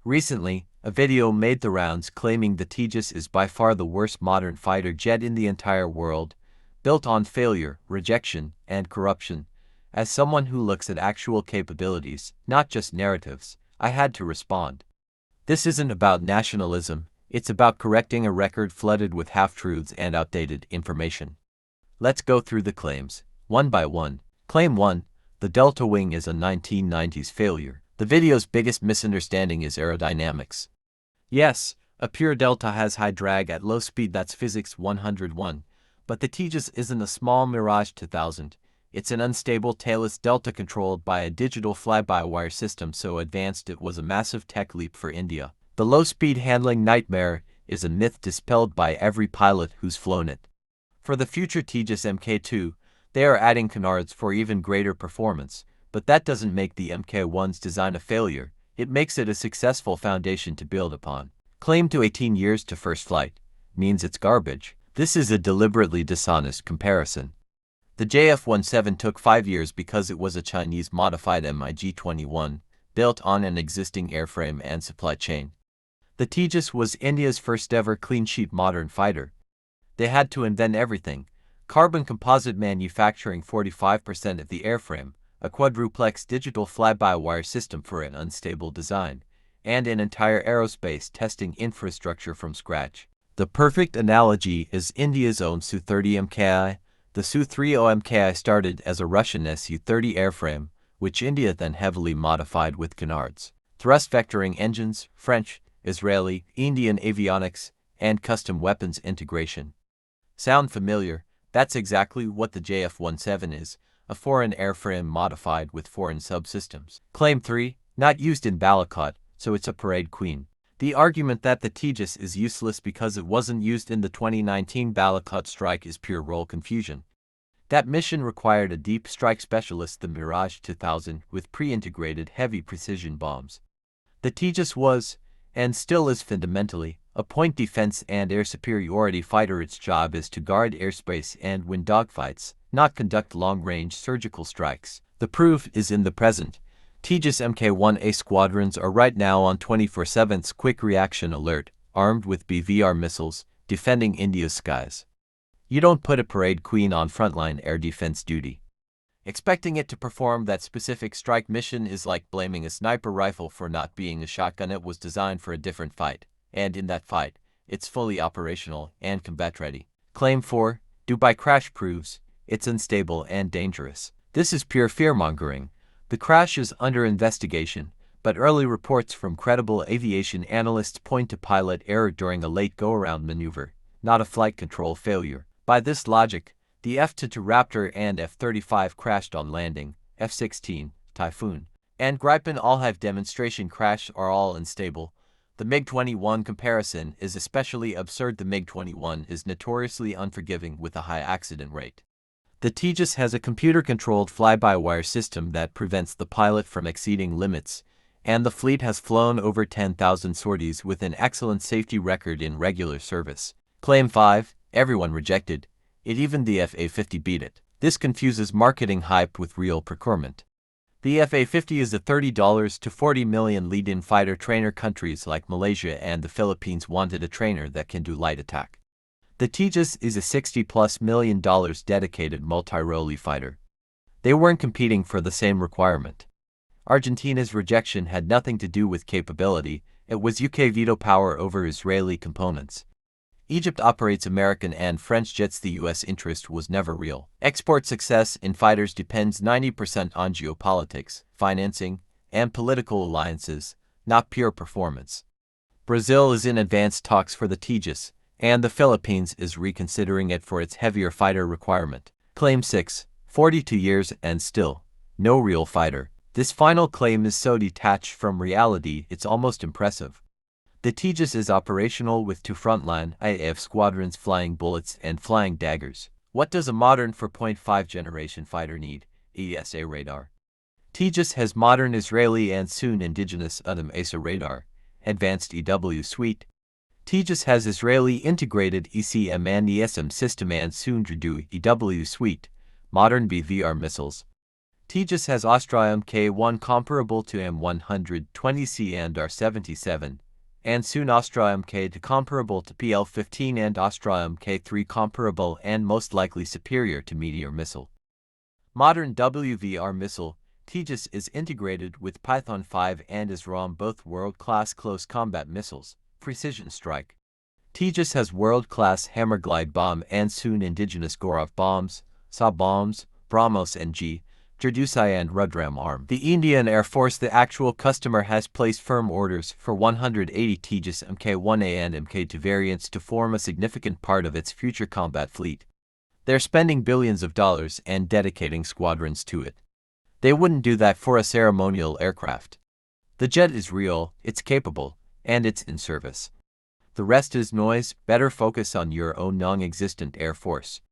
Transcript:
Recently, a video made the rounds claiming the Tejas is by far the worst modern fighter jet in the entire world, built on failure, rejection, and corruption. As someone who looks at actual capabilities, not just narratives, I had to respond. This isn't about nationalism, it's about correcting a record flooded with half-truths and outdated information. Let's go through the claims, one by one. Claim 1. The Delta Wing is a 1990s failure. The video's biggest misunderstanding is aerodynamics. Yes, a pure Delta has high drag at low speed, that's physics 101, but the Tejas isn't a small Mirage 2000. It's an unstable tailless Delta controlled by a digital fly-by-wire system so advanced it was a massive tech leap for India. The low-speed handling nightmare is a myth dispelled by every pilot who's flown it. For the future Tejas Mk2, they are adding canards for even greater performance, but that doesn't make the Mk1's design a failure, it makes it a successful foundation to build upon. Claim to 18 years to first flight means it's garbage. This is a deliberately dishonest comparison. The JF-17 took 5 years because it was a Chinese-modified MiG-21, built on an existing airframe and supply chain. The Tejas was India's first-ever clean-sheet modern fighter. They had to invent everything: carbon composite manufacturing 45% of the airframe, a quadruplex digital fly-by-wire system for an unstable design, and an entire aerospace testing infrastructure from scratch. The perfect analogy is India's own Su-30 Mki. The Su-30 Mki started as a Russian Su-30 airframe, which India then heavily modified with canards, thrust vectoring engines, French, Israeli, Indian avionics, and custom weapons integration. Sound familiar? That's exactly what the JF-17 is, a foreign airframe modified with foreign subsystems. Claim 3, not used in Balakot, so it's a parade queen. The argument that the Tejas is useless because it wasn't used in the 2019 Balakot strike is pure role confusion. That mission required a deep strike specialist, the Mirage 2000, with pre-integrated heavy precision bombs. The Tejas was, and still is fundamentally, a point defense and air superiority fighter. Its job is to guard airspace and win dogfights, not conduct long-range surgical strikes. The proof is in the present. Tejas Mk1A squadrons are right now on 24/7's quick reaction alert, armed with BVR missiles, defending India's skies. You don't put a parade queen on frontline air defense duty. Expecting it to perform that specific strike mission is like blaming a sniper rifle for not being a shotgun. It was designed for a different fight, and in that fight, it's fully operational and combat ready. Claim 4, Dubai crash proves it's unstable and dangerous. This is pure fear-mongering. The crash is under investigation, but early reports from credible aviation analysts point to pilot error during a late go-around maneuver, not a flight control failure. By this logic, the F-22 Raptor and F-35 crashed on landing, F-16, Typhoon, and Gripen all have demonstration crash are all unstable. The MiG-21 comparison is especially absurd. The MiG-21 is notoriously unforgiving with a high accident rate. The Tejas has a computer-controlled fly-by-wire system that prevents the pilot from exceeding limits, and the fleet has flown over 10,000 sorties with an excellent safety record in regular service. Claim 5, everyone rejected it, even the FA-50 beat it. This confuses marketing hype with real procurement. The FA-50 is a $30 to $40 million lead-in fighter trainer. Countries like Malaysia and the Philippines wanted a trainer that can do light attack. The Tejas is a $60+ million dedicated multi-role fighter. They weren't competing for the same requirement. Argentina's rejection had nothing to do with capability, it was UK veto power over Israeli components. Egypt operates American and French jets. The US interest was never real. Export success in fighters depends 90% on geopolitics, financing, and political alliances, not pure performance. Brazil is in advanced talks for the Tejas, and the Philippines is reconsidering it for its heavier fighter requirement. Claim 6, 42 years and still, no real fighter. This final claim is so detached from reality it's almost impressive. The Tejas is operational with 2 frontline IAF squadrons flying bullets and flying daggers. What does a modern 4.5 generation fighter need? ESA radar. Tejas has modern Israeli and soon indigenous ESA radar, advanced EW suite. Tejas has Israeli integrated ECM and ESM system and soon to do EW suite, modern BVR missiles. Tejas has Ostrom K1 comparable to M120C and R77, and soon Ostrom K2 comparable to PL-15 and Ostrom K3 comparable and most likely superior to Meteor missile. Modern WVR missile, Tejas is integrated with Python 5 and is ROM, both world-class close combat missiles, precision strike. Tejas has world-class hammer glide bomb and soon indigenous Gorov bombs, SA bombs, BrahMos NG, Jerdusai and Rudram arm. The Indian Air Force, the actual customer, has placed firm orders for 180 Tejas Mk1A and Mk2 variants to form a significant part of its future combat fleet. They're spending billions of dollars and dedicating squadrons to it. They wouldn't do that for a ceremonial aircraft. The jet is real, it's capable, and it's in service. The rest is noise. Better focus on your own non-existent Air Force.